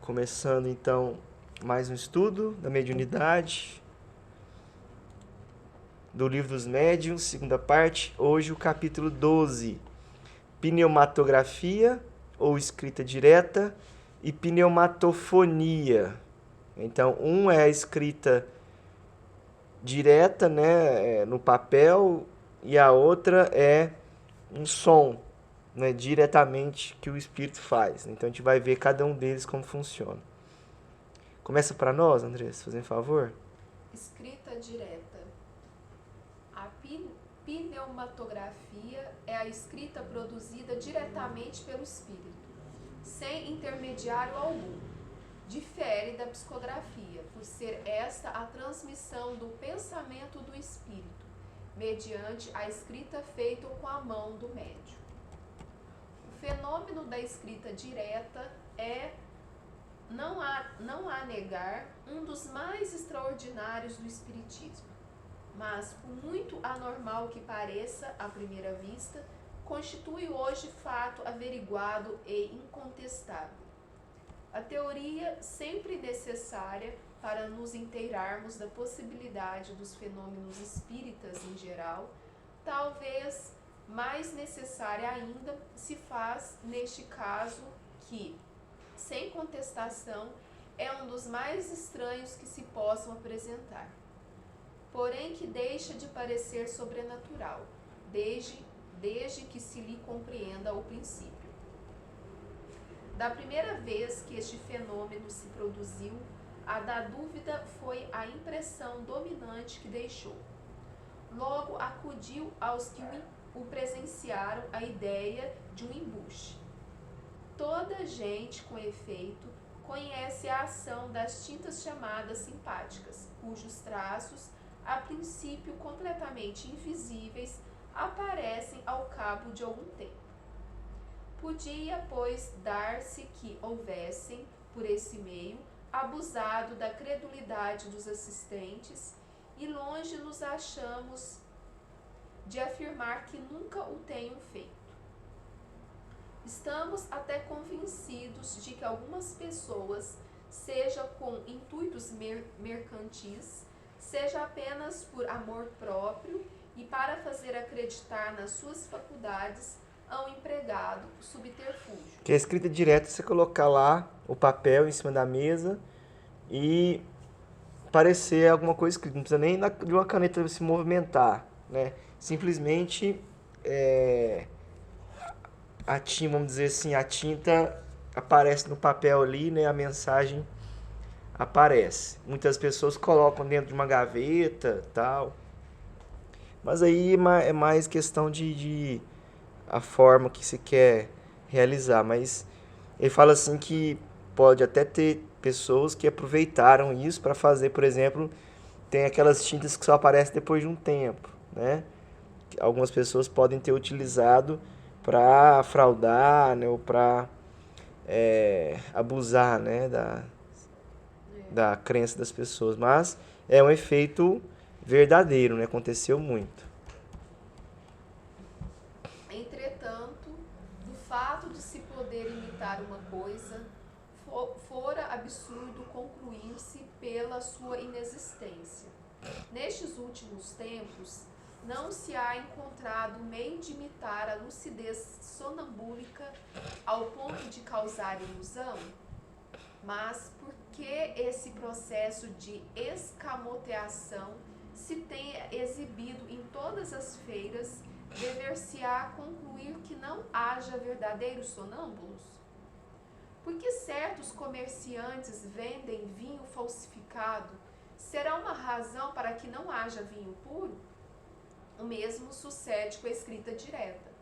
Começando então mais um estudo da mediunidade, do Livro dos Médiuns, segunda parte. Hoje o capítulo 12, pneumatografia ou escrita direta e pneumatofonia. Então, um é a escrita direta, né, no papel, e a outra é um som, né, diretamente que o espírito faz. Então a gente vai ver cada um deles como funciona. Começa para nós, Andressa, fazendo favor. Escrita direta. A pneumatografia é a escrita produzida diretamente pelo espírito, sem intermediário algum. Difere da psicografia, por ser esta a transmissão do pensamento do espírito, mediante a escrita feita com a mão do médium. O fenômeno da escrita direta é, não há negar, um dos mais extraordinários do espiritismo, mas, por muito anormal que pareça à primeira vista, constitui hoje fato averiguado e incontestável. A teoria, sempre necessária para nos inteirarmos da possibilidade dos fenômenos espíritas em geral, talvez mais necessária ainda se faz neste caso que, sem contestação, é um dos mais estranhos que se possam apresentar, porém que deixa de parecer sobrenatural, desde que se lhe compreenda o princípio. Da primeira vez que este fenômeno se produziu, a da dúvida foi a impressão dominante que deixou. Logo acudiu aos que o presenciaram a ideia de um embuste. Toda gente, com efeito, conhece a ação das tintas chamadas simpáticas, cujos traços, a princípio completamente invisíveis, aparecem ao cabo de algum tempo. Podia, pois, dar-se que houvessem, por esse meio, abusado da credulidade dos assistentes, e longe nos achamos de afirmar que nunca o tenham feito. Estamos até convencidos de que algumas pessoas, seja com intuitos mercantis, seja apenas por amor próprio e para fazer acreditar nas suas faculdades, hão empregado o subterfúgio. Que a escrita direta é você colocar lá o papel em cima da mesa e parecer alguma coisa escrita. Não precisa nem de uma caneta se movimentar, né? Simplesmente a tinta, vamos dizer assim, a tinta aparece no papel ali, né? A mensagem aparece. Muitas pessoas colocam dentro de uma gaveta, tal. Mas aí é mais questão de a forma que se quer realizar. Mas ele fala assim que pode até ter pessoas que aproveitaram isso para fazer, por exemplo, tem aquelas tintas que só aparecem depois de um tempo, né? Algumas pessoas podem ter utilizado para fraudar, né, ou para abusar, né, da crença das pessoas. Mas é um efeito verdadeiro, né? Aconteceu muito. Entretanto, do fato de se poder imitar uma coisa, fora absurdo concluir-se pela sua inexistência. Nestes últimos tempos, não se há encontrado meio de imitar a lucidez sonambúlica ao ponto de causar ilusão? Mas por que esse processo de escamoteação se tem exibido em todas as feiras, dever-se-á concluir que não haja verdadeiros sonâmbulos? Por que certos comerciantes vendem vinho falsificado? Será uma razão para que não haja vinho puro? O mesmo sucede com a escrita direta.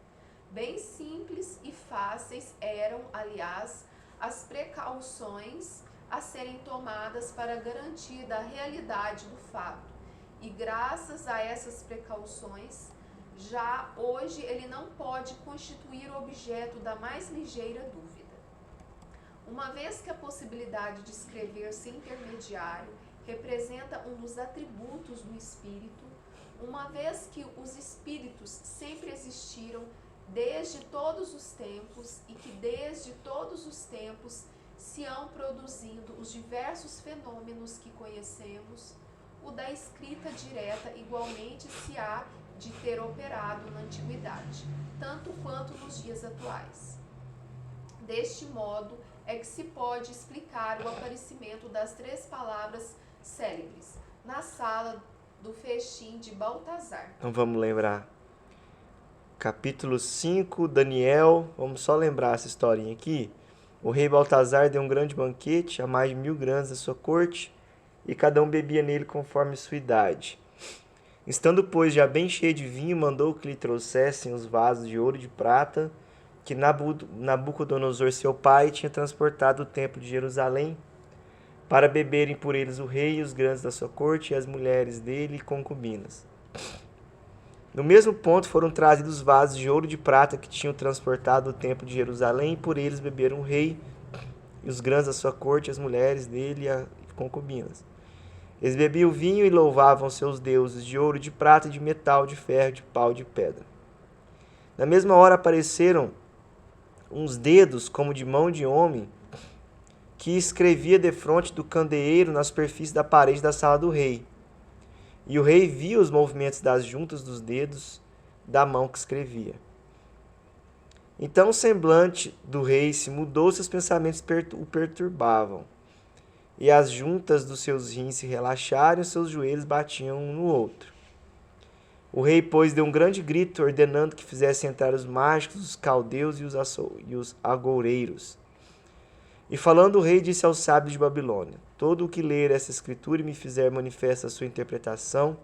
Bem simples e fáceis eram, aliás, as precauções a serem tomadas para garantir da realidade do fato. E graças a essas precauções, já hoje ele não pode constituir objeto da mais ligeira dúvida. Uma vez que a possibilidade de escrever sem intermediário representa um dos atributos do espírito, uma vez que os espíritos sempre existiram desde todos os tempos e que desde todos os tempos se-ão produzindo os diversos fenômenos que conhecemos, o da escrita direta igualmente se há de ter operado na antiguidade, tanto quanto nos dias atuais. Deste modo é que se pode explicar o aparecimento das 3 palavras célebres na sala do festim de Baltazar. Então vamos lembrar. Capítulo 5, Daniel. Vamos só lembrar essa historinha aqui. O rei Baltazar deu um grande banquete a mais de 1000 grandes da sua corte, e cada um bebia nele conforme sua idade. Estando, pois, já bem cheio de vinho, mandou que lhe trouxessem os vasos de ouro e de prata, que Nabucodonosor, seu pai, tinha transportado do templo de Jerusalém, para beberem por eles o rei e os grandes da sua corte, e as mulheres dele e concubinas. No mesmo ponto foram trazidos os vasos de ouro e de prata que tinham transportado do templo de Jerusalém, e por eles beberam o rei e os grandes da sua corte, as mulheres dele e concubinas. Eles bebiam vinho e louvavam seus deuses de ouro, de prata, de metal, de ferro, de pau e de pedra. Na mesma hora apareceram uns dedos como de mão de homem, que escrevia defronte do candeeiro na superfície da parede da sala do rei. E o rei via os movimentos das juntas dos dedos da mão que escrevia. Então o semblante do rei se mudou, seus pensamentos o perturbavam. E as juntas dos seus rins se relaxaram e os seus joelhos batiam um no outro. O rei, pois, deu um grande grito, ordenando que fizessem entrar os mágicos, os caldeus e os agoureiros. E falando o rei, disse aos sábios de Babilônia: todo o que ler essa escritura e me fizer manifesta a sua interpretação,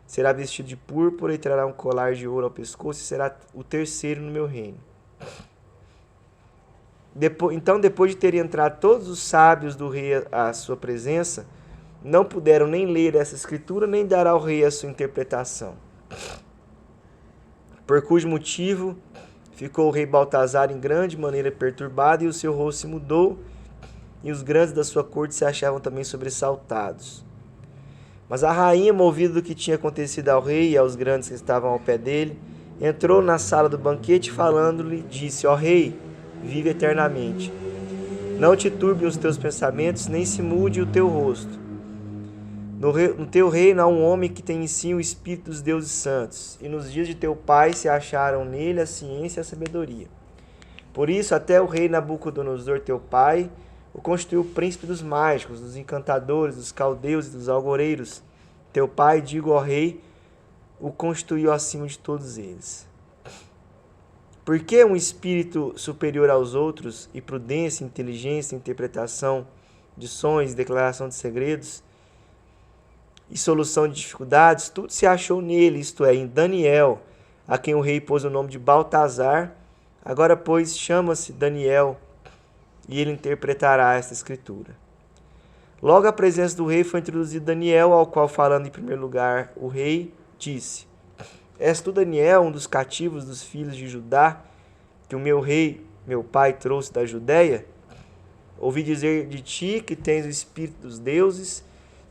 será vestido de púrpura e trará um colar de ouro ao pescoço e será o terceiro no meu reino. Então, depois de terem entrado todos os sábios do rei à sua presença, não puderam nem ler essa escritura, nem dar ao rei a sua interpretação. Por cujo motivo ficou o rei Baltazar em grande maneira perturbado, e o seu rosto se mudou, e os grandes da sua corte se achavam também sobressaltados. Mas a rainha, movida do que tinha acontecido ao rei e aos grandes que estavam ao pé dele, entrou na sala do banquete, falando-lhe, disse: ó rei, vive eternamente. Não te turbem os teus pensamentos, nem se mude o teu rosto. No teu reino há um homem que tem em si o espírito dos deuses santos, e nos dias de teu pai se acharam nele a ciência e a sabedoria. Por isso, até o rei Nabucodonosor, teu pai, o constituiu príncipe dos mágicos, dos encantadores, dos caldeus e dos algoreiros. Teu pai, digo ao rei, o constituiu acima de todos eles. Por que um espírito superior aos outros, e prudência, inteligência, interpretação de sonhos, declaração de segredos e solução de dificuldades, tudo se achou nele, isto é, em Daniel, a quem o rei pôs o nome de Baltazar. Agora, pois, chama-se Daniel, e ele interpretará esta escritura. Logo à presença do rei foi introduzido Daniel, ao qual, falando em primeiro lugar, o rei disse: és tu, Daniel, um dos cativos dos filhos de Judá, que o meu rei, meu pai, trouxe da Judéia? Ouvi dizer de ti que tens o espírito dos deuses,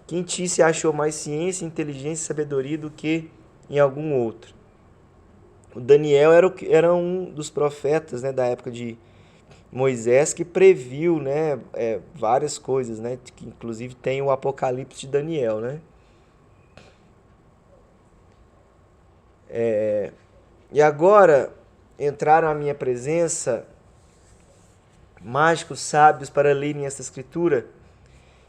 que em ti se achou mais ciência, inteligência e sabedoria do que em algum outro. O Daniel era um dos profetas, né, da época de Moisés, que previu, né, várias coisas, né, que inclusive tem o Apocalipse de Daniel, né? E agora entraram à minha presença mágicos sábios para lerem esta escritura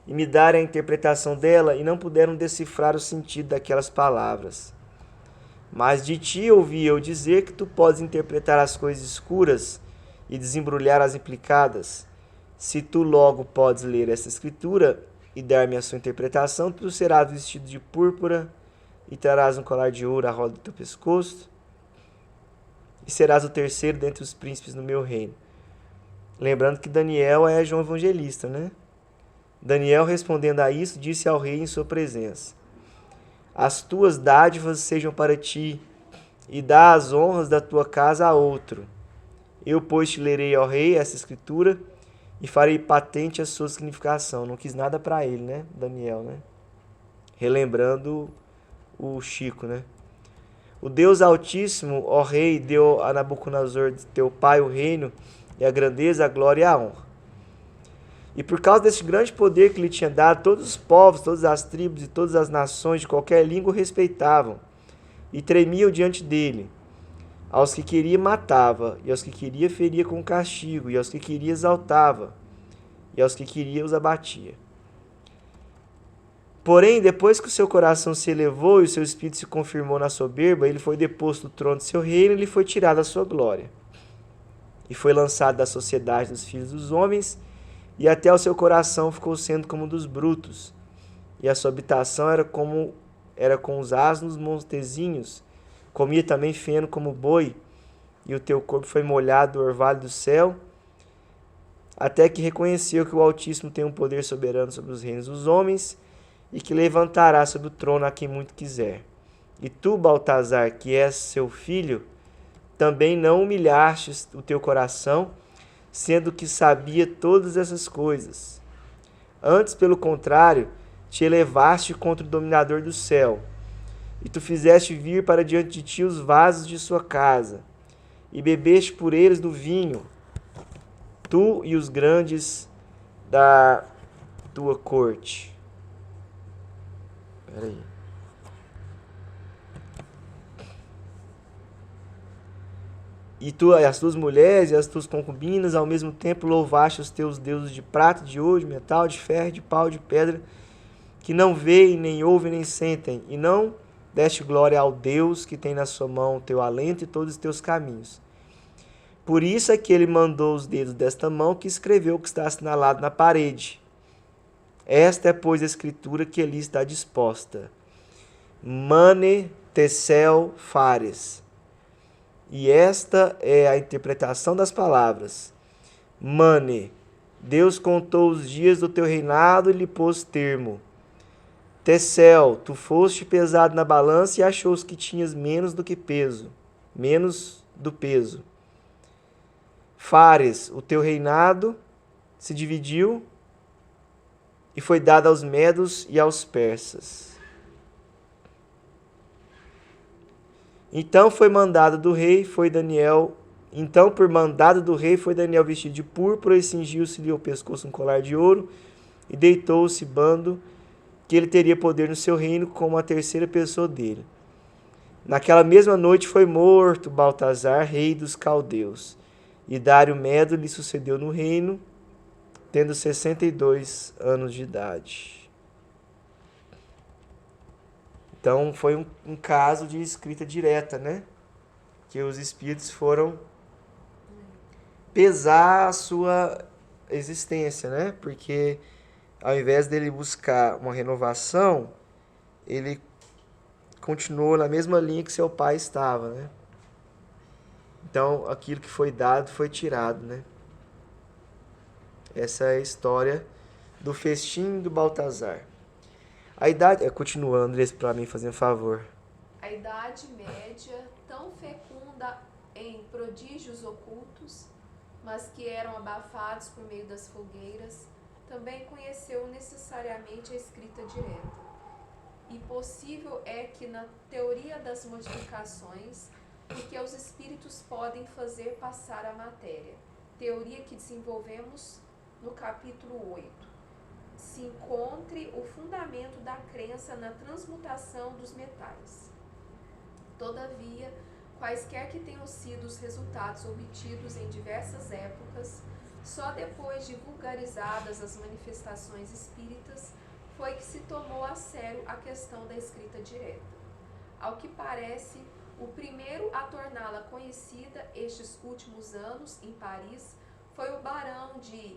e me darem a interpretação dela, e não puderam decifrar o sentido daquelas palavras. Mas de ti ouvi eu dizer que tu podes interpretar as coisas escuras e desembrulhar as implicadas. Se tu logo podes ler essa escritura e dar-me a sua interpretação, tu serás vestido de púrpura e trarás um colar de ouro à roda do teu pescoço, e serás o terceiro dentre os príncipes no meu reino. Lembrando que Daniel é João Evangelista, né? Daniel, respondendo a isso, disse ao rei em sua presença: as tuas dádivas sejam para ti, e dá as honras da tua casa a outro. Eu, pois, te lerei ao rei essa escritura e farei patente a sua significação. Não quis nada para ele, né? Daniel, né? Relembrando o Chico, né? O Deus Altíssimo, ó rei, deu a Nabucodonosor, teu pai, o reino, e a grandeza, a glória e a honra. E por causa desse grande poder que lhe tinha dado, todos os povos, todas as tribos e todas as nações de qualquer língua o respeitavam e tremiam diante dele. Aos que queria matava, e aos que queria feria com castigo, e aos que queria exaltava, e aos que queria os abatia. Porém, depois que o seu coração se elevou e o seu espírito se confirmou na soberba, ele foi deposto do trono de seu reino e lhe foi tirada a sua glória. E foi lançado da sociedade dos filhos dos homens, e até o seu coração ficou sendo como dos brutos, e a sua habitação era com os asnos montezinhos, comia também feno como boi, e o teu corpo foi molhado do orvalho do céu, até que reconheceu que o Altíssimo tem um poder soberano sobre os reinos dos homens, e que levantará sobre o trono a quem muito quiser. E tu, Baltazar, que és seu filho, também não humilhaste o teu coração, sendo que sabia todas essas coisas. Antes, pelo contrário, te elevaste contra o dominador do céu, e tu fizeste vir para diante de ti os vasos de sua casa, e bebeste por eles do vinho, tu e os grandes da tua corte. Peraí. E tu, as tuas mulheres e as tuas concubinas, ao mesmo tempo louvaste os teus deuses de prata, de ouro, de metal, de ferro, de pau, de pedra, que não veem, nem ouvem, nem sentem, e não deste glória ao Deus que tem na sua mão o teu alento e todos os teus caminhos. Por isso é que ele mandou os dedos desta mão que escreveu o que está assinalado na parede. Esta é, pois, a escritura que ali está disposta. Mane Tecel Fares. E esta é a interpretação das palavras. Mane, Deus contou os dias do teu reinado e lhe pôs termo. Tecel, tu foste pesado na balança e achou que tinhas menos do peso. Fares, o teu reinado se dividiu e foi dado aos medos e aos persas. Então por mandado do rei foi Daniel vestido de púrpura e cingiu-se-lhe ao pescoço um colar de ouro e deitou-se bando que ele teria poder no seu reino como a terceira pessoa dele. Naquela mesma noite foi morto Baltazar, rei dos caldeus, e Dário Medo lhe sucedeu no reino, tendo 62 anos de idade. Então foi um caso de escrita direta, né? Que os espíritos foram pesar a sua existência, né? Porque ao invés dele buscar uma renovação, ele continuou na mesma linha que seu pai estava, né? Então aquilo que foi dado foi tirado, né? Essa é a história do festim do Baltazar. A idade... Continuando, Andrés, para mim, fazendo um favor. A Idade Média, tão fecunda em prodígios ocultos, mas que eram abafados por meio das fogueiras, também conheceu necessariamente a escrita direta. E possível é que na teoria das modificações, porque os espíritos podem fazer passar a matéria, teoria que desenvolvemos no capítulo 8, se encontre o fundamento da crença na transmutação dos metais. Todavia, quaisquer que tenham sido os resultados obtidos em diversas épocas, só depois de vulgarizadas as manifestações espíritas, foi que se tomou a sério a questão da escrita direta. Ao que parece, o primeiro a torná-la conhecida estes últimos anos, em Paris, foi o barão de...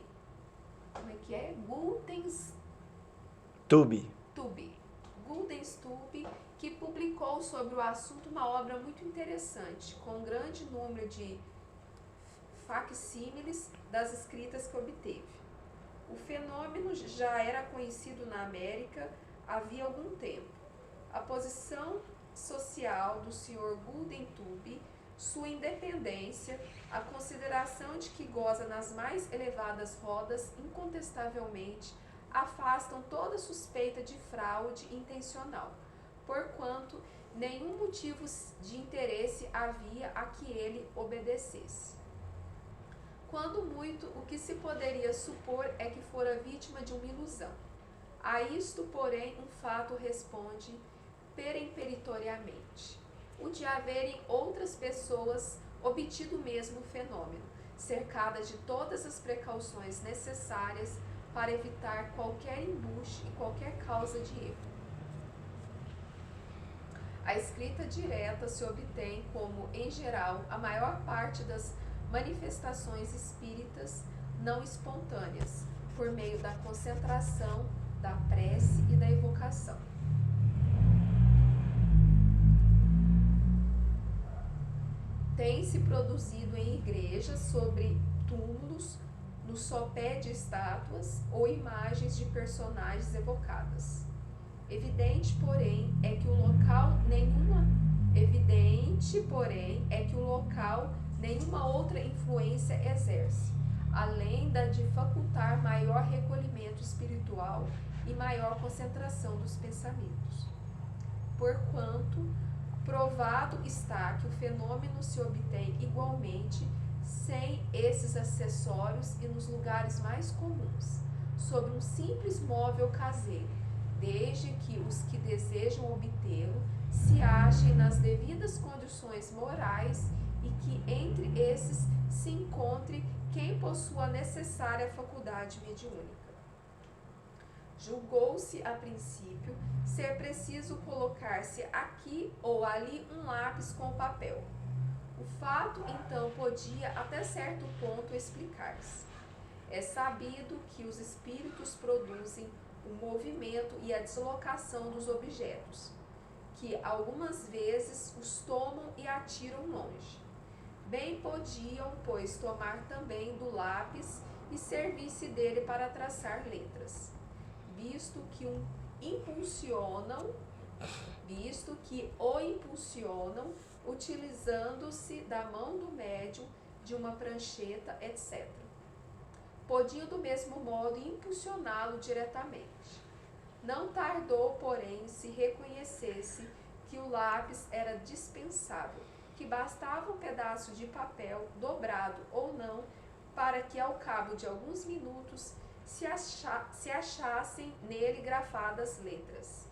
Guldenstube, que publicou sobre o assunto uma obra muito interessante, com um grande número de facsímiles das escritas que obteve. O fenômeno já era conhecido na América havia algum tempo. A posição social do Sr. Guldenstube, sua independência, a consideração de que goza nas mais elevadas rodas, incontestavelmente, afastam toda suspeita de fraude intencional, porquanto nenhum motivo de interesse havia a que ele obedecesse. Quando muito, o que se poderia supor é que fora vítima de uma ilusão. A isto, porém, um fato responde peremptoriamente: o de haverem outras pessoas obtido o mesmo fenômeno, cercadas de todas as precauções necessárias para evitar qualquer embuste e qualquer causa de erro. A escrita direta se obtém como, em geral, a maior parte das manifestações espíritas não espontâneas, por meio da concentração, da prece e da evocação. Tem-se produzido em igrejas, sobre túmulos, no sopé de estátuas ou imagens de personagens evocadas. Evidente, porém, é que o local nenhuma outra influência exerce, além da de facultar maior recolhimento espiritual e maior concentração dos pensamentos. Porquanto, provado está que o fenômeno se obtém igualmente sem esses acessórios e nos lugares mais comuns, sobre um simples móvel caseiro, desde que os que desejam obtê-lo se achem nas devidas condições morais e que entre esses se encontre quem possua a necessária faculdade mediúnica. Julgou-se, a princípio, ser preciso colocar-se aqui ou ali um lápis com papel. O fato, então, podia até certo ponto explicar-se. É sabido que os espíritos produzem o movimento e a deslocação dos objetos, que algumas vezes os tomam e atiram longe. Bem podiam, pois, tomar também do lápis e servir-se dele para traçar letras, visto que o impulsionam, utilizando-se da mão do médium, de uma prancheta, etc. Podiam do mesmo modo impulsioná-lo diretamente. Não tardou, porém, se reconhecesse que o lápis era dispensável, que bastava um pedaço de papel, dobrado ou não, para que ao cabo de alguns minutos se achassem nele grafadas letras.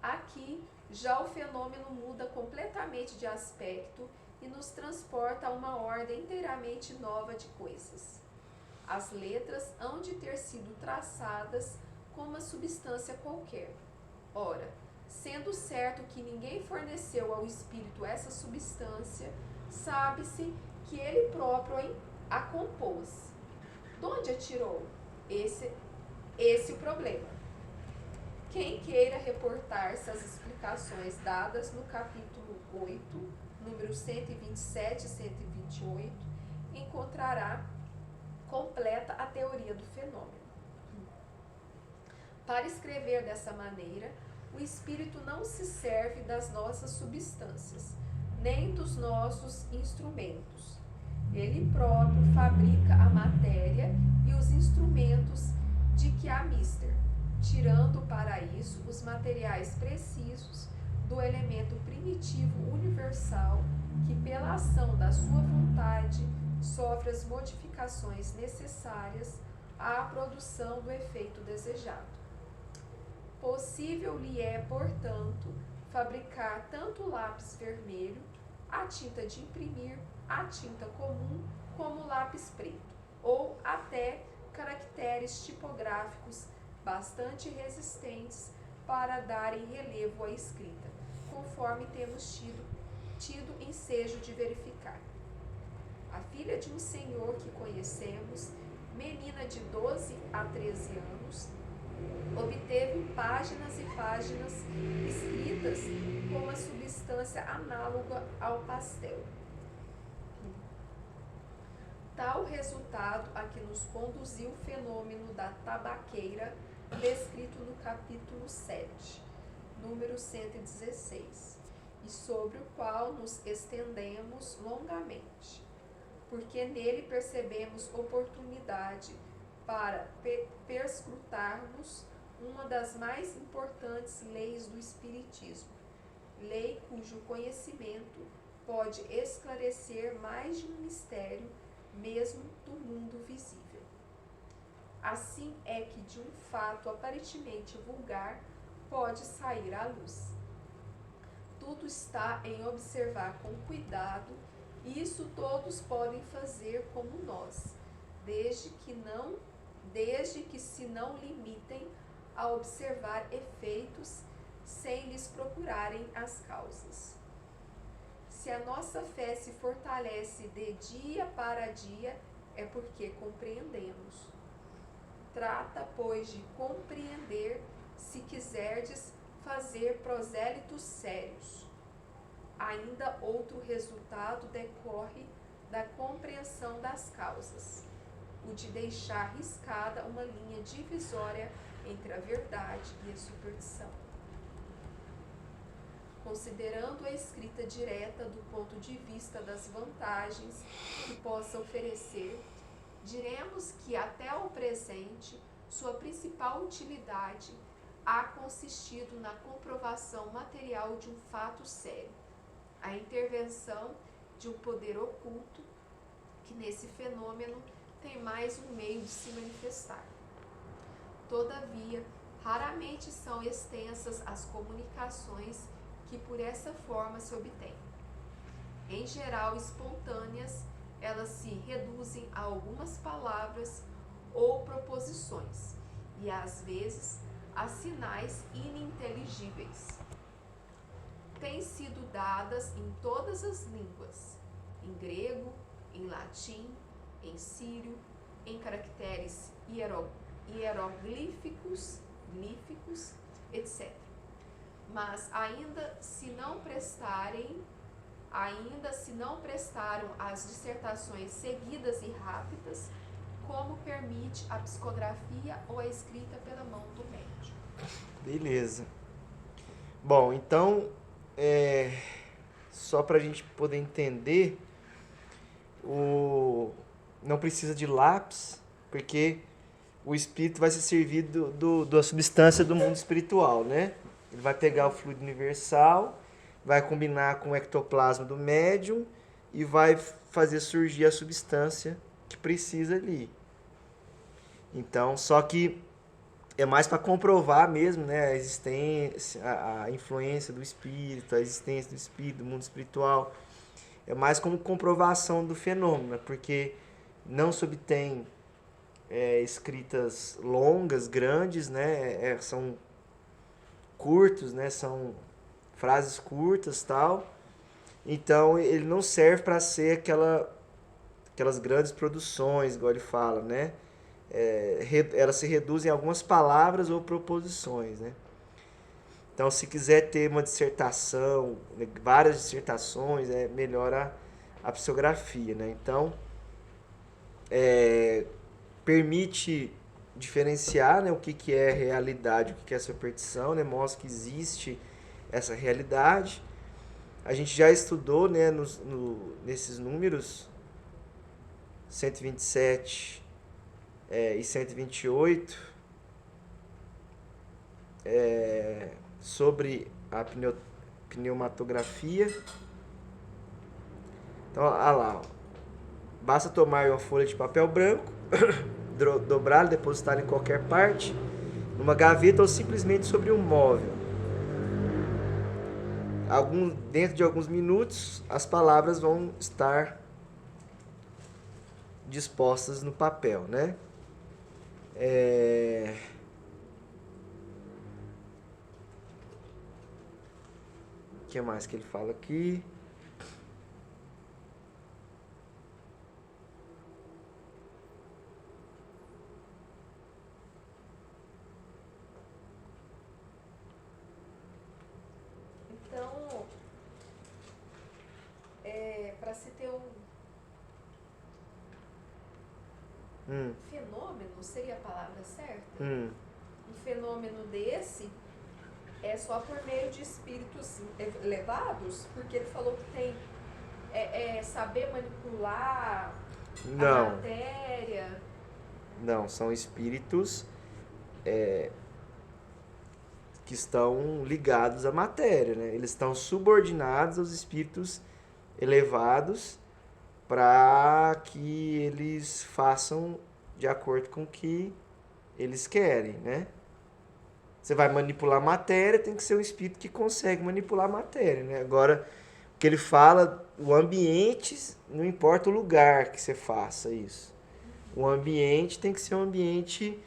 Aqui já o fenômeno muda completamente de aspecto e nos transporta a uma ordem inteiramente nova de coisas. As letras hão de ter sido traçadas com uma substância qualquer. Ora, sendo certo que ninguém forneceu ao espírito essa substância, sabe-se que ele próprio a compôs. De onde a tirou? Esse o problema. Quem queira reportar-se às explicações dadas no capítulo 8, números 127 e 128, encontrará completa a teoria do fenômeno. Para escrever dessa maneira, o espírito não se serve das nossas substâncias, nem dos nossos instrumentos. Ele próprio fabrica a matéria e os instrumentos de que há mister, tirando para isso os materiais precisos do elemento primitivo universal que, pela ação da sua vontade, sofre as modificações necessárias à produção do efeito desejado. Possível lhe é, portanto, fabricar tanto o lápis vermelho, a tinta de imprimir, a tinta comum, como o lápis preto, ou até caracteres tipográficos bastante resistentes para darem relevo à escrita, conforme temos tido ensejo de verificar. A filha de um senhor que conhecemos, menina de 12 a 13 anos, obteve páginas e páginas escritas com uma substância análoga ao pastel. Tal resultado a que nos conduziu o fenômeno da tabaqueira, descrito no capítulo 7, número 116, e sobre o qual nos estendemos longamente, porque nele percebemos oportunidade para perscrutarmos uma das mais importantes leis do Espiritismo, lei cujo conhecimento pode esclarecer mais de um mistério mesmo do mundo visível. Assim é que de um fato aparentemente vulgar pode sair à luz. Tudo está em observar com cuidado, e isso todos podem fazer como nós, desde que se não limitem a observar efeitos sem lhes procurarem as causas. Se a nossa fé se fortalece de dia para dia, é porque compreendemos. Trata, pois, de compreender, se quiserdes fazer prosélitos sérios. Ainda outro resultado decorre da compreensão das causas, o de deixar riscada uma linha divisória entre a verdade e a superstição. Considerando a escrita direta do ponto de vista das vantagens que possa oferecer, diremos que até o presente sua principal utilidade há consistido na comprovação material de um fato sério, a intervenção de um poder oculto que nesse fenômeno tem mais um meio de se manifestar. Todavia, raramente são extensas as comunicações que por essa forma se obtêm. Em geral, espontâneas, elas se reduzem a algumas palavras ou proposições, e às vezes a sinais ininteligíveis. Têm sido dadas em todas as línguas, em grego, em latim, em sírio, em caracteres hieroglíficos, etc. Mas ainda se não prestaram as dissertações seguidas e rápidas, como permite a psicografia ou a escrita pela mão do médium. Beleza. Bom, então, só para a gente poder entender, não precisa de lápis, porque o espírito vai se servir da substância do mundo espiritual, né? Ele vai pegar o fluido universal, vai combinar com o ectoplasma do médium e vai fazer surgir a substância que precisa ali. Então, só que é mais para comprovar mesmo, né, a existência, a influência do espírito, a existência do espírito, do mundo espiritual. É mais como comprovação do fenômeno, porque não se obtém escritas longas, grandes, né, são curtos, né, são frases curtas, tal. Então ele não serve para ser aquelas grandes produções, igual ele fala, né? Elas se reduzem a algumas palavras ou proposições, né? Então, se quiser ter uma dissertação, várias dissertações, melhora a psicografia, né? Então, permite diferenciar, né, o que é realidade, o que é superstição, né? Mostra que existe essa realidade. A gente já estudou, né, nesses números 127 e 128 sobre a pneumatografia. Então, olha lá, basta tomar uma folha de papel branco, dobrá-la, depositá-la em qualquer parte, numa gaveta ou simplesmente sobre um móvel. Dentro de alguns minutos, as palavras vão estar dispostas no papel, né? O que mais que ele fala aqui? Então, para se ter um fenômeno, seria a palavra certa? Um fenômeno desse é só por meio de espíritos elevados, porque ele falou que tem saber manipular a matéria. Não, são espíritos que estão ligados à matéria, né? Eles estão subordinados aos espíritos elevados para que eles façam de acordo com o que eles querem, né? Você vai manipular a matéria, tem que ser um espírito que consegue manipular a matéria, né? Agora, o que ele fala, o ambiente, não importa o lugar que você faça isso. O ambiente tem que ser um ambiente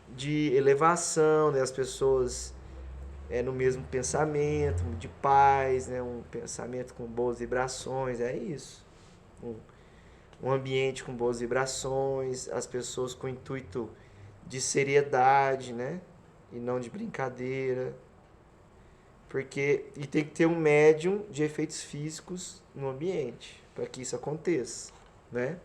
de elevação, né? As pessoas no mesmo pensamento, de paz, né? Um pensamento com boas vibrações, é isso. Um ambiente com boas vibrações, as pessoas com intuito de seriedade, né? E não de brincadeira. E tem que ter um médium de efeitos físicos no ambiente para que isso aconteça, né?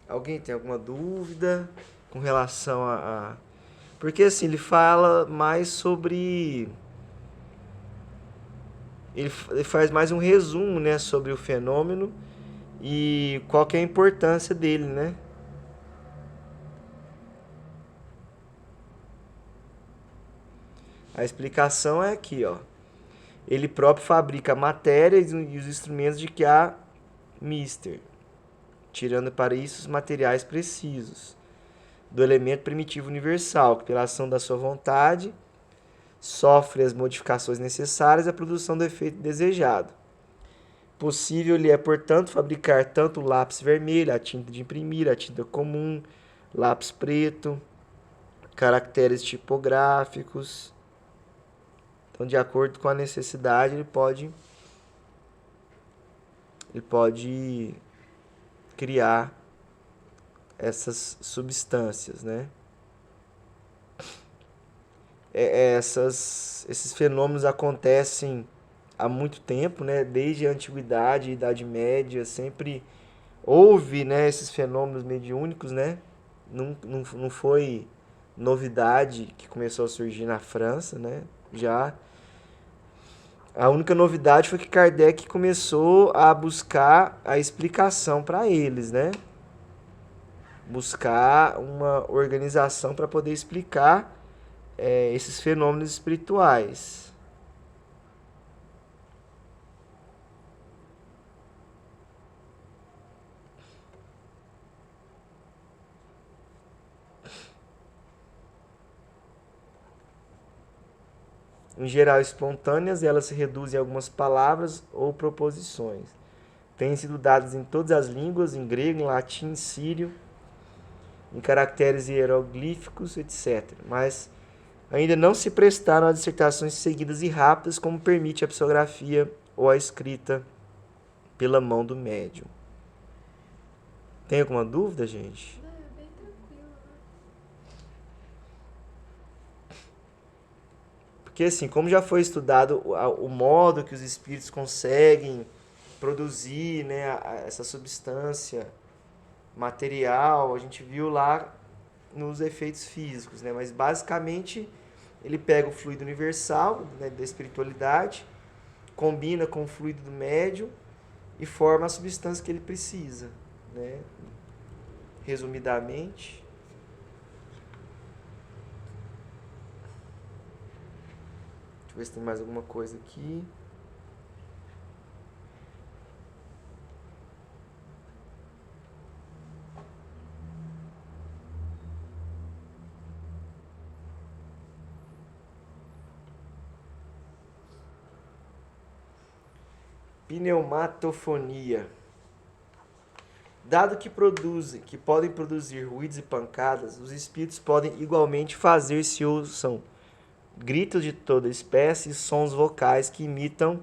Alguém tem alguma dúvida com relação a... Porque assim, ele fala mais sobre... Ele faz mais um resumo, né, sobre o fenômeno e qual que é a importância dele, né? A explicação é aqui, ó. Ele próprio fabrica a matéria e os instrumentos de que há mister, tirando para isso os materiais precisos do elemento primitivo universal, que pela ação da sua vontade sofre as modificações necessárias à produção do efeito desejado. Possível lhe é, portanto, fabricar tanto o lápis vermelho, a tinta de imprimir, a tinta comum, lápis preto, caracteres tipográficos. Então, de acordo com a necessidade, ele pode criar essas substâncias, né? Esses fenômenos acontecem há muito tempo, né? Desde a antiguidade, Idade Média, sempre houve, né, esses fenômenos mediúnicos, né? Não foi novidade que começou a surgir na França, né? Já a única novidade foi que Kardec começou a buscar a explicação para eles, né? Buscar uma organização para poder explicar esses fenômenos espirituais. Em geral espontâneas, elas se reduzem a algumas palavras ou proposições. Têm sido dadas em todas as línguas, em grego, em latim, em sírio, em caracteres hieroglíficos, etc. Mas ainda não se prestaram a dissertações seguidas e rápidas, como permite a psicografia ou a escrita pela mão do médium. Tem alguma dúvida, gente? Não, é bem tranquilo, né? Porque assim, como já foi estudado o modo que os espíritos conseguem produzir, né, essa substância material, a gente viu lá nos efeitos físicos, né? Mas basicamente ele pega o fluido universal, né, da espiritualidade, combina com o fluido do médium e forma a substância que ele precisa, né? Resumidamente. Deixa eu ver se tem mais alguma coisa aqui. Pneumatofonia. Dado que podem produzir ruídos e pancadas, os espíritos podem igualmente fazer-se ouçam gritos de toda espécie e sons vocais que imitam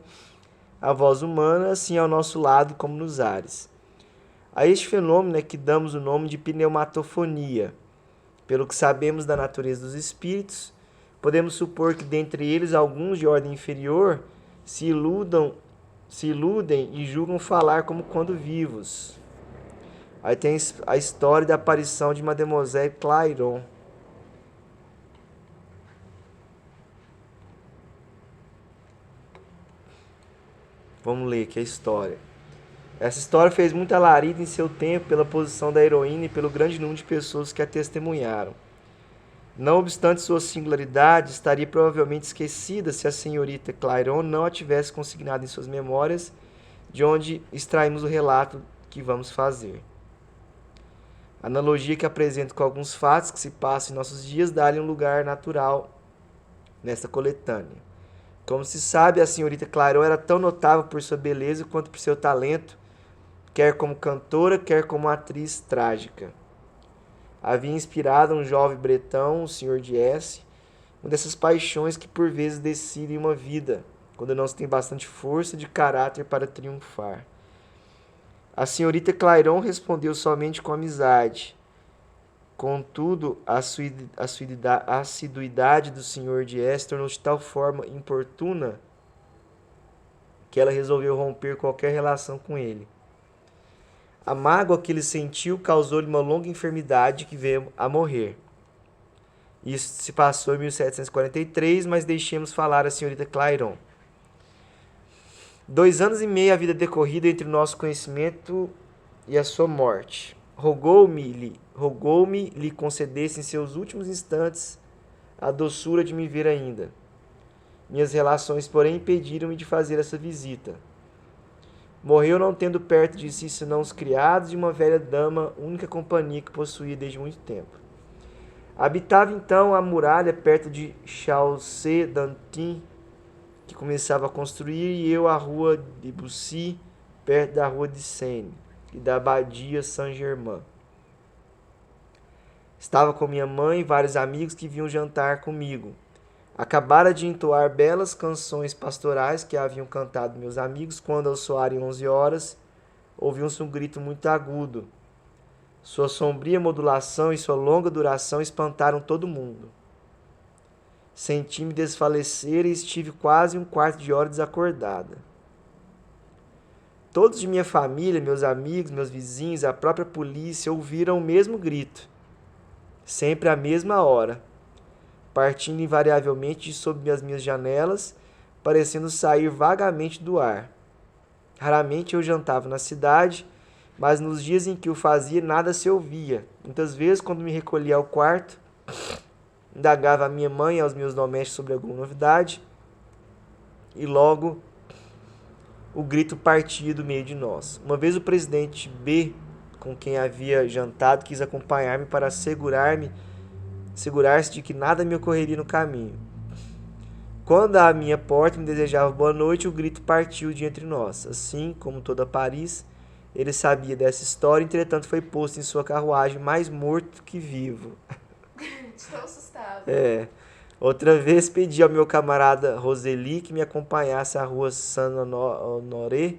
a voz humana, assim ao nosso lado como nos ares. A este fenômeno é que damos o nome de pneumatofonia. Pelo que sabemos da natureza dos espíritos, podemos supor que dentre eles alguns de ordem inferior se iludem e julgam falar como quando vivos. Aí tem a história da aparição de Mademoiselle Clairon. Vamos ler aqui a história. Essa história fez muita alarido em seu tempo pela posição da heroína e pelo grande número de pessoas que a testemunharam. Não obstante sua singularidade, estaria provavelmente esquecida se a senhorita Clairon não a tivesse consignado em suas memórias, de onde extraímos o relato que vamos fazer. A analogia que apresento com alguns fatos que se passam em nossos dias dá-lhe um lugar natural nesta coletânea. Como se sabe, a senhorita Clairon era tão notável por sua beleza quanto por seu talento, quer como cantora, quer como atriz trágica. Havia inspirado um jovem bretão, o Sr. de S., uma dessas paixões que por vezes decidem uma vida, quando não se tem bastante força de caráter para triunfar. A senhorita Clairon respondeu somente com amizade. Contudo, a assiduidade do Sr. de S. tornou-se de tal forma importuna que ela resolveu romper qualquer relação com ele. A mágoa que ele sentiu causou-lhe uma longa enfermidade que veio a morrer. Isso se passou em 1743, mas deixemos falar a senhorita Clairon. 2 anos e meio a vida decorrida entre o nosso conhecimento e a sua morte. Rogou-me lhe concedesse em seus últimos instantes a doçura de me ver ainda. Minhas relações, porém, impediram-me de fazer essa visita. Morreu não tendo perto de si senão os criados e uma velha dama, única companhia que possuía desde muito tempo. Habitava então a muralha perto de Chaussée-d'Antin, que começava a construir, e eu a rua de Bussy, perto da rua de Seine e da abadia Saint-Germain. Estava com minha mãe e vários amigos que vinham jantar comigo. Acabara de entoar belas canções pastorais que haviam cantado meus amigos, quando, ao soarem 11 horas, ouviu-se um grito muito agudo. Sua sombria modulação e sua longa duração espantaram todo mundo. Senti-me desfalecer e estive quase um quarto de hora desacordada. Todos de minha família, meus amigos, meus vizinhos, a própria polícia ouviram o mesmo grito, sempre à mesma hora, partindo invariavelmente de sob as minhas janelas, parecendo sair vagamente do ar. Raramente eu jantava na cidade, mas nos dias em que o fazia nada se ouvia. Muitas vezes, quando me recolhia ao quarto, indagava a minha mãe e aos meus domésticos sobre alguma novidade, e logo o grito partia do meio de nós. Uma vez o presidente B, com quem havia jantado, quis acompanhar-me para assegurar-se de que nada me ocorreria no caminho. Quando à minha porta me desejava boa noite, o grito partiu de entre nós. Assim, como toda Paris, ele sabia dessa história, entretanto foi posto em sua carruagem mais morto que vivo. Estou assustado. Outra vez pedi ao meu camarada Roseli que me acompanhasse à rua Saint-Honoré,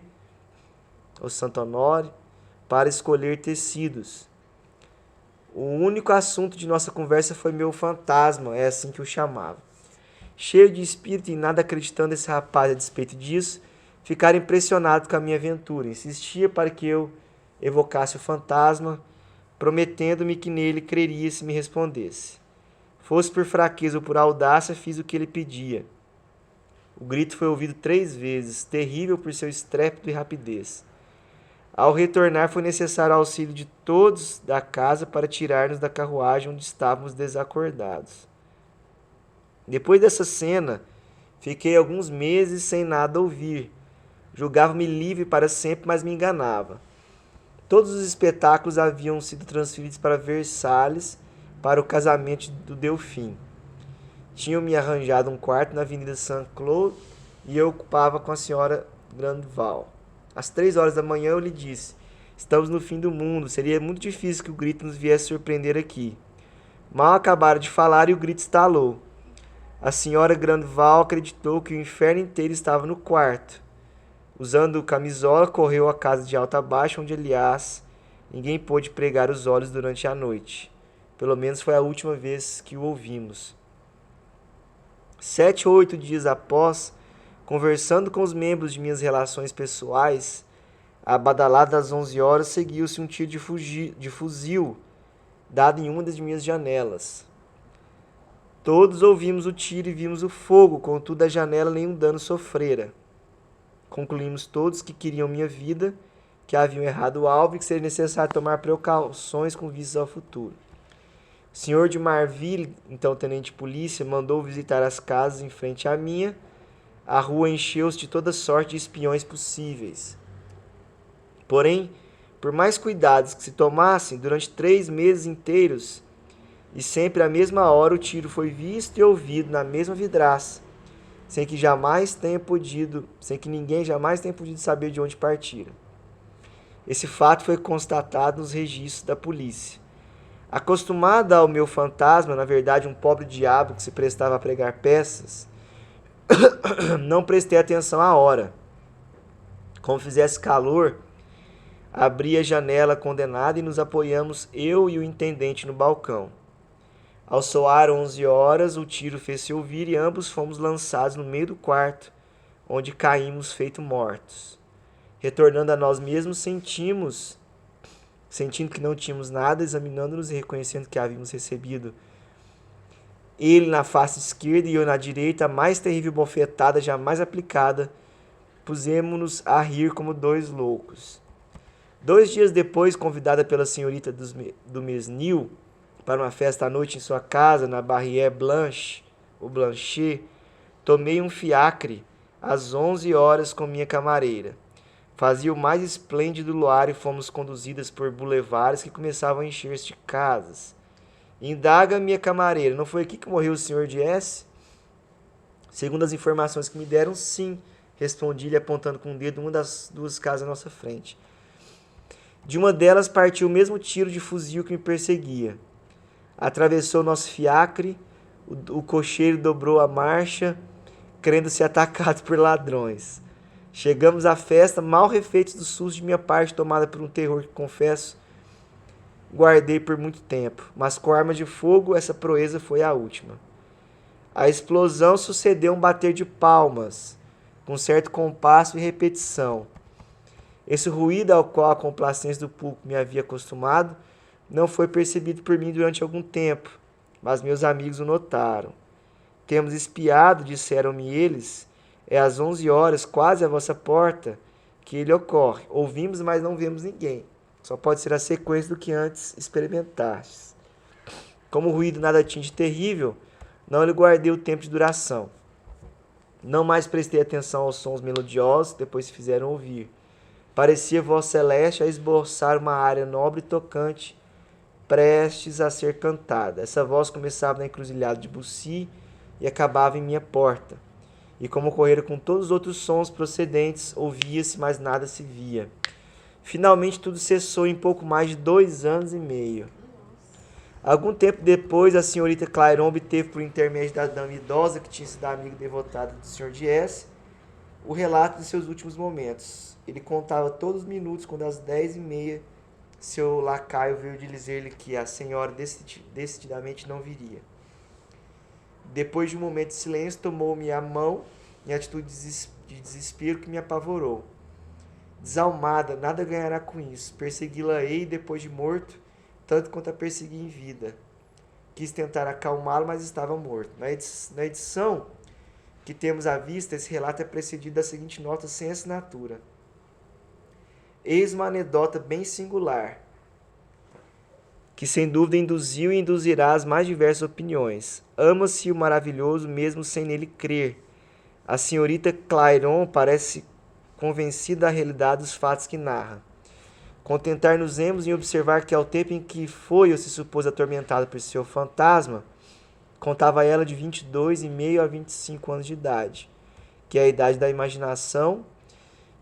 ou Saint-Honoré, para escolher tecidos. O único assunto de nossa conversa foi meu fantasma, é assim que o chamava. Cheio de espírito e nada acreditando esse rapaz a despeito disso, ficara impressionado com a minha aventura. Insistia para que eu evocasse o fantasma, prometendo-me que nele creria se me respondesse. Fosse por fraqueza ou por audácia, fiz o que ele pedia. O grito foi ouvido 3 vezes, terrível por seu estrépito e rapidez. Ao retornar, foi necessário o auxílio de todos da casa para tirar-nos da carruagem onde estávamos desacordados. Depois dessa cena, fiquei alguns meses sem nada ouvir. Julgava-me livre para sempre, mas me enganava. Todos os espetáculos haviam sido transferidos para Versalhes para o casamento do Delfim. Tinham-me arranjado um quarto na Avenida Saint-Cloud e eu ocupava com a senhora Grandval. Às 3 horas da manhã eu lhe disse: estamos no fim do mundo, seria muito difícil que o grito nos viesse surpreender aqui. Mal acabaram de falar e o grito estalou. A senhora Grandval acreditou que o inferno inteiro estava no quarto. Usando camisola, correu à casa de alta a baixo, onde, aliás, ninguém pôde pregar os olhos durante a noite. Pelo menos foi a última vez que o ouvimos. 7 ou 8 dias após, conversando com os membros de minhas relações pessoais, a badalada das 11 horas seguiu-se um tiro de fuzil dado em uma das minhas janelas. Todos ouvimos o tiro e vimos o fogo, contudo a janela nenhum dano sofrera. Concluímos todos que queriam minha vida, que haviam errado o alvo e que seria necessário tomar precauções com vistas ao futuro. O senhor de Marville, então tenente de polícia, mandou visitar as casas em frente à minha. A rua encheu-se de toda sorte de espiões possíveis. Porém, por mais cuidados que se tomassem, durante 3 meses inteiros, e sempre à mesma hora, o tiro foi visto e ouvido na mesma vidraça, sem que ninguém jamais tenha podido saber de onde partira. Esse fato foi constatado nos registros da polícia. Acostumada ao meu fantasma, na verdade um pobre diabo que se prestava a pregar peças, não prestei atenção à hora. Como fizesse calor, abri a janela condenada e nos apoiamos eu e o intendente no balcão. Ao soar 11 horas, o tiro fez-se ouvir e ambos fomos lançados no meio do quarto, onde caímos feito mortos. Retornando a nós mesmos, sentindo que não tínhamos nada, examinando-nos e reconhecendo que havíamos recebido ele na face esquerda e eu na direita, a mais terrível bofetada jamais aplicada, pusemos-nos a rir como 2 loucos. 2 dias depois, convidada pela senhorita do Mesnil para uma festa à noite em sua casa, na Barrière Blanche, ou Blanchet, tomei um fiacre às 11 horas com minha camareira. Fazia o mais esplêndido luar e fomos conduzidas por boulevards que começavam a encher-se de casas. Indaga minha camareira, não foi aqui que morreu o senhor de S? Segundo as informações que me deram, sim, respondi-lhe apontando com o dedo uma das 2 casas à nossa frente. De uma delas partiu o mesmo tiro de fuzil que me perseguia. Atravessou nosso fiacre, o cocheiro dobrou a marcha, crendo-se atacado por ladrões. Chegamos à festa, mal refeitos do susto de minha parte, tomada por um terror que, confesso, guardei por muito tempo. Mas com arma de fogo, essa proeza foi a última. A explosão sucedeu um bater de palmas, com certo compasso e repetição. Esse ruído ao qual a complacência do público me havia acostumado não foi percebido por mim durante algum tempo, mas meus amigos o notaram. Temos espiado, disseram-me eles, é às 11 horas, quase à vossa porta, que ele ocorre. Ouvimos, mas não vemos ninguém. Só pode ser a sequência do que antes experimentastes. Como o ruído nada tinha de terrível, não lhe guardei o tempo de duração. Não mais prestei atenção aos sons melodiosos que depois se fizeram ouvir. Parecia voz celeste a esboçar uma área nobre e tocante, prestes a ser cantada. Essa voz começava na encruzilhada de Bussy e acabava em minha porta. E como ocorrera com todos os outros sons procedentes, ouvia-se, mas nada se via. Finalmente tudo cessou em pouco mais de 2 anos e meio. Algum tempo depois, a senhorita Clairon obteve, por intermédio da dama idosa, que tinha sido amiga devotada do Sr. de S., o relato de seus últimos momentos. Ele contava todos os minutos, quando às 10h30 seu lacaio veio dizer-lhe que a senhora decididamente não viria. Depois de um momento de silêncio, tomou-me a mão em atitude de desespero que me apavorou. Desalmada, nada ganhará com isso. Persegui-la-ei depois de morto, tanto quanto a persegui em vida. Quis tentar acalmá-lo, mas estava morto. Na edição que temos à vista, esse relato é precedido da seguinte nota sem assinatura. Eis uma anedota bem singular, que sem dúvida induziu e induzirá as mais diversas opiniões. Ama-se o maravilhoso mesmo sem nele crer. A senhorita Clairon parece convencida da realidade dos fatos que narra. Contentar-nos-emos em observar que ao tempo em que foi ou se supôs atormentada por seu fantasma, contava ela de 22,5 a 25 anos de idade, que é a idade da imaginação,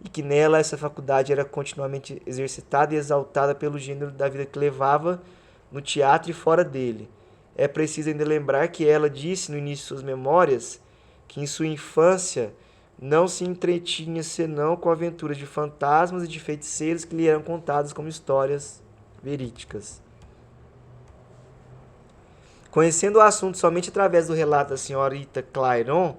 e que nela essa faculdade era continuamente exercitada e exaltada pelo gênero da vida que levava no teatro e fora dele. É preciso ainda lembrar que ela disse no início de suas memórias que em sua infância não se entretinha senão com aventuras de fantasmas e de feiticeiros que lhe eram contadas como histórias verídicas. Conhecendo o assunto somente através do relato da senhorita Clairon,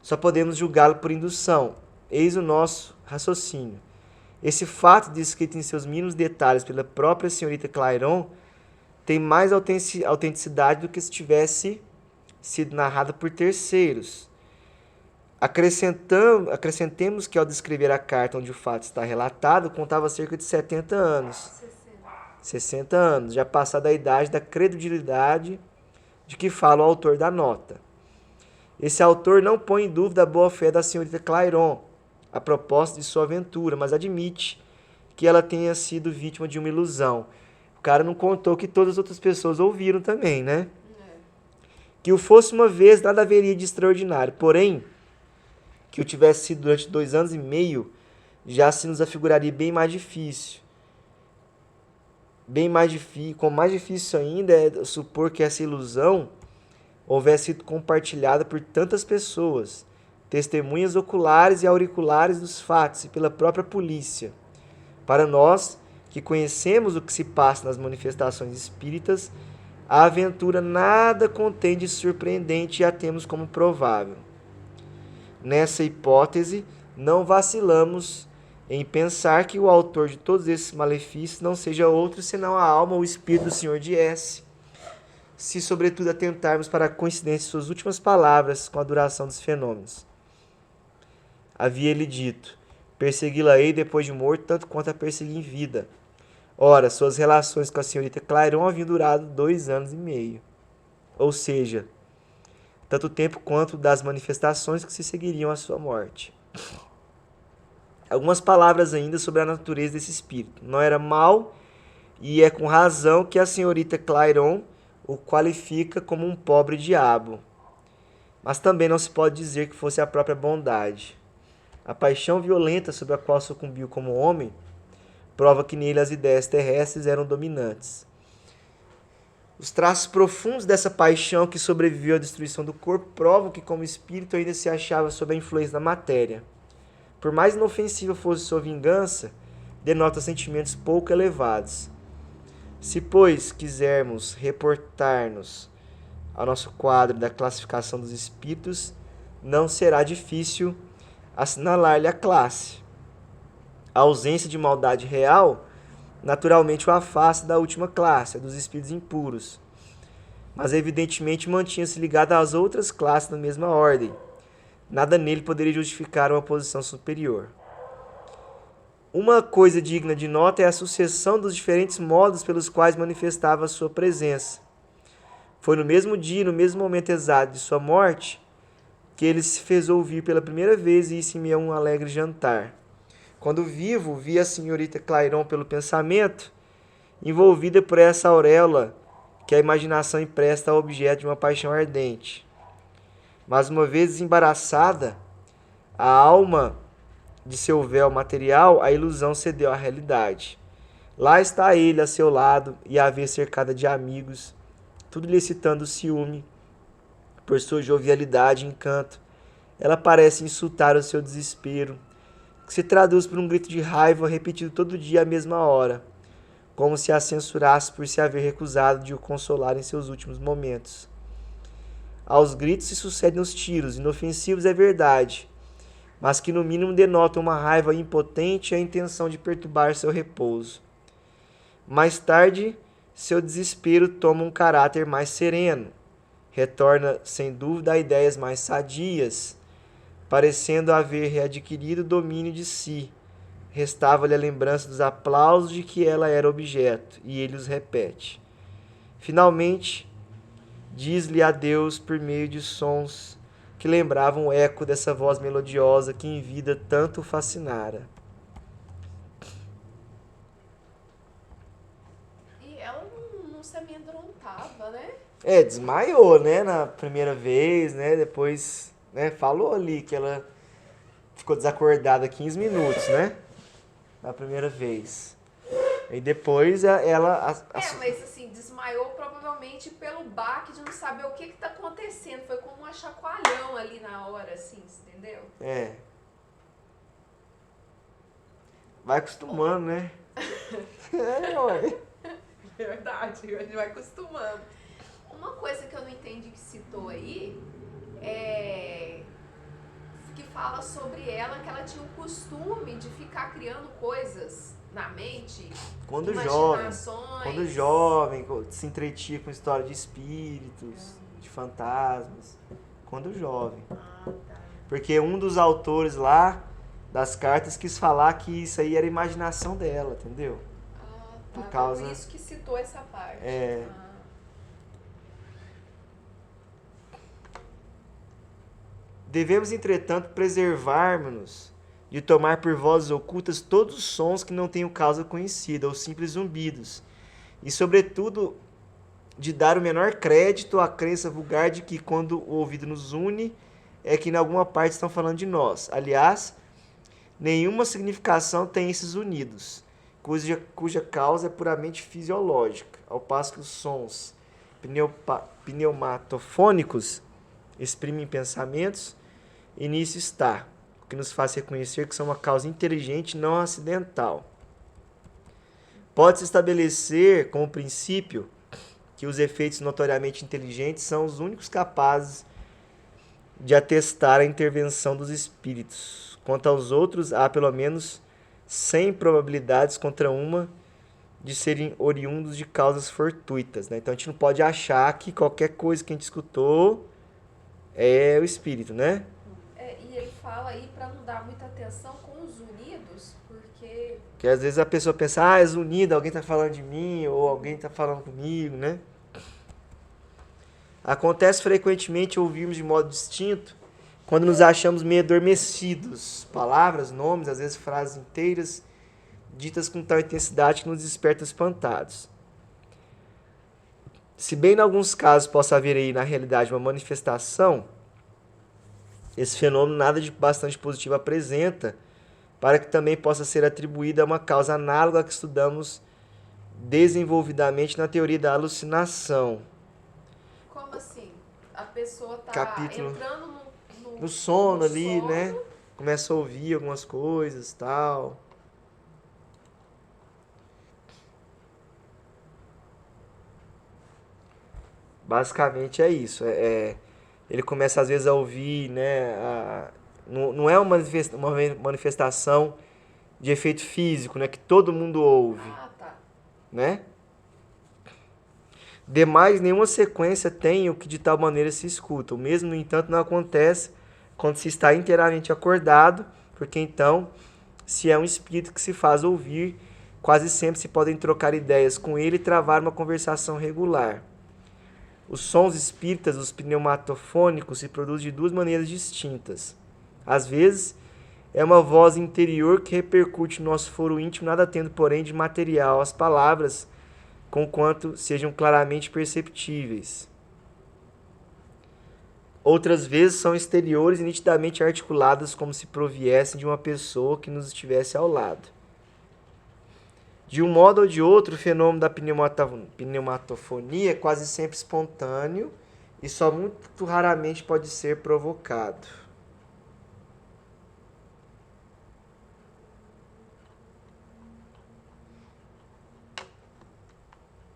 só podemos julgá-lo por indução. Eis o nosso raciocínio. Esse fato, descrito em seus mínimos detalhes pela própria senhorita Clairon, tem mais autenticidade do que se tivesse sido narrado por terceiros. Acrescentemos que, ao descrever a carta onde o fato está relatado, contava cerca de 70 anos. 60 anos, já passada a idade da credulidade de que fala o autor da nota. Esse autor não põe em dúvida a boa-fé da senhorita Clairon a propósito de sua aventura, mas admite que ela tenha sido vítima de uma ilusão. O cara não contou que todas as outras pessoas ouviram também, né? Que o fosse uma vez, nada haveria de extraordinário. Porém, que o tivesse sido durante 2 anos e meio, já se nos afiguraria bem mais difícil. Como mais difícil ainda é supor que essa ilusão houvesse sido compartilhada por tantas pessoas, testemunhas oculares e auriculares dos fatos e pela própria polícia. Para nós, que conhecemos o que se passa nas manifestações espíritas, a aventura nada contém de surpreendente e a temos como provável. Nessa hipótese, não vacilamos em pensar que o autor de todos esses malefícios não seja outro senão a alma ou o espírito do Sr. de S., se sobretudo atentarmos para a coincidência de suas últimas palavras com a duração dos fenômenos. Havia ele dito: persegui-la-ei depois de morto, tanto quanto a persegui em vida. Ora, suas relações com a senhorita Clairon haviam durado 2 anos e meio. Ou seja, tanto tempo quanto das manifestações que se seguiriam à sua morte. Algumas palavras ainda sobre a natureza desse espírito. Não era mau, e é com razão que a senhorita Clairon o qualifica como um pobre diabo. Mas também não se pode dizer que fosse a própria bondade. A paixão violenta sobre a qual sucumbiu como homem prova que nele as ideias terrestres eram dominantes. Os traços profundos dessa paixão que sobreviveu à destruição do corpo provam que como espírito ainda se achava sob a influência da matéria. Por mais inofensiva fosse sua vingança, denota sentimentos pouco elevados. Se, pois, quisermos reportar-nos ao nosso quadro da classificação dos espíritos, não será difícil assinalar-lhe a classe. A ausência de maldade real, naturalmente o afasta da última classe, a dos espíritos impuros. Mas evidentemente mantinha-se ligado às outras classes na mesma ordem. Nada nele poderia justificar uma posição superior. Uma coisa digna de nota é a sucessão dos diferentes modos pelos quais manifestava a sua presença. Foi no mesmo dia, no mesmo momento exato de sua morte, que ele se fez ouvir pela primeira vez, e isso em meio a um alegre jantar. Quando vivo, vi a senhorita Clairon pelo pensamento, envolvida por essa auréola que a imaginação empresta ao objeto de uma paixão ardente. Mas uma vez desembaraçada, a alma de seu véu material, a ilusão cedeu à realidade. Lá está ele a seu lado e a ver cercada de amigos, tudo lhe excitando o ciúme. Por sua jovialidade e encanto, ela parece insultar o seu desespero, que se traduz por um grito de raiva repetido todo dia à mesma hora, como se a censurasse por se haver recusado de o consolar em seus últimos momentos. Aos gritos se sucedem os tiros, inofensivos é verdade, mas que no mínimo denotam uma raiva impotente e a intenção de perturbar seu repouso. Mais tarde, seu desespero toma um caráter mais sereno, retorna sem dúvida a ideias mais sadias, parecendo haver readquirido o domínio de si. Restava-lhe a lembrança dos aplausos de que ela era objeto, e ele os repete. Finalmente, diz-lhe adeus por meio de sons que lembravam o eco dessa voz melodiosa que em vida tanto o fascinara. E ela não se amedrontava, né? Desmaiou, né, na primeira vez, né, depois, né, falou ali que ela ficou desacordada 15 minutos, né, na primeira vez. E depois ela... Mas assim, desmaiou provavelmente pelo baque de não saber o que tá acontecendo. Foi como um chacoalhão ali na hora, assim, entendeu? Vai acostumando, né? Ué. Verdade, a gente vai acostumando. Uma coisa que eu não entendi que citou aí é que fala sobre ela, que ela tinha o costume de ficar criando coisas na mente, Quando jovem, se entretia com história de espíritos, de fantasmas. Quando jovem. Tá. Porque um dos autores lá das cartas quis falar que isso aí era imaginação dela, entendeu? por Por causa... isso que citou essa parte. É. Devemos, entretanto, preservar-nos de tomar por vozes ocultas todos os sons que não tenham causa conhecida, ou simples zumbidos, e, sobretudo, de dar o menor crédito à crença vulgar de que, quando o ouvido nos une, é que em alguma parte estão falando de nós. Aliás, nenhuma significação tem esses unidos, cuja causa é puramente fisiológica, ao passo que os sons pneumatofônicos exprimem pensamentos, e nisso está, o que nos faz reconhecer que são uma causa inteligente e não acidental. Pode-se estabelecer como princípio que os efeitos notoriamente inteligentes são os únicos capazes de atestar a intervenção dos espíritos. Quanto aos outros, há pelo menos 100 probabilidades contra uma de serem oriundos de causas fortuitas, né? Então a gente não pode achar que qualquer coisa que a gente escutou é o espírito, né? E ele fala aí para não dar muita atenção com os unidos, porque Às vezes a pessoa pensa, é zunido, alguém está falando de mim, ou alguém está falando comigo, né? Acontece frequentemente ouvirmos de modo distinto quando nos achamos meio adormecidos. Palavras, nomes, às vezes frases inteiras, ditas com tal intensidade que nos despertam espantados. Se bem em alguns casos possa haver aí na realidade uma manifestação, esse fenômeno nada de bastante positivo apresenta para que também possa ser atribuída a uma causa análoga que estudamos desenvolvidamente na teoria da alucinação. como assim? A pessoa tá Capítulo entrando no sono no ali, sono, né? Começa a ouvir algumas coisas, tal. Basicamente é isso. Ele começa às vezes a ouvir, né? Não é uma manifestação de efeito físico, né? Que todo mundo ouve, tá. né? Demais, nenhuma sequência tem o que de tal maneira se escuta. O mesmo, no entanto, não acontece quando se está inteiramente acordado, porque então, se é um espírito que se faz ouvir, quase sempre se podem trocar ideias com ele e travar uma conversação regular. Os sons espíritas, os pneumatofônicos, se produzem de duas maneiras distintas. Às vezes, é uma voz interior que repercute no nosso foro íntimo, nada tendo, porém, de material as palavras, conquanto sejam claramente perceptíveis. Outras vezes são exteriores e nitidamente articuladas, como se proviessem de uma pessoa que nos estivesse ao lado. De um modo ou de outro, o fenômeno da pneumatofonia é quase sempre espontâneo e só muito raramente pode ser provocado.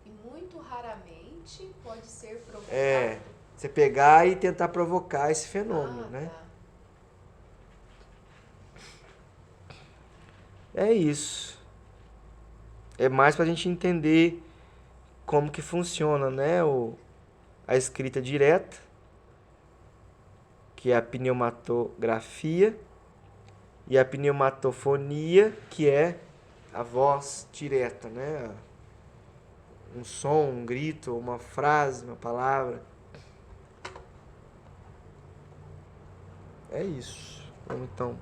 E muito raramente pode ser provocado. Você pegar e tentar provocar esse fenômeno, né? Tá. É isso. É mais para a gente entender como que funciona, né? A escrita direta, que é a pneumatografia, e a pneumatofonia, que é a voz direta, né? Um som, um grito, uma frase, uma palavra. É isso. Vamos então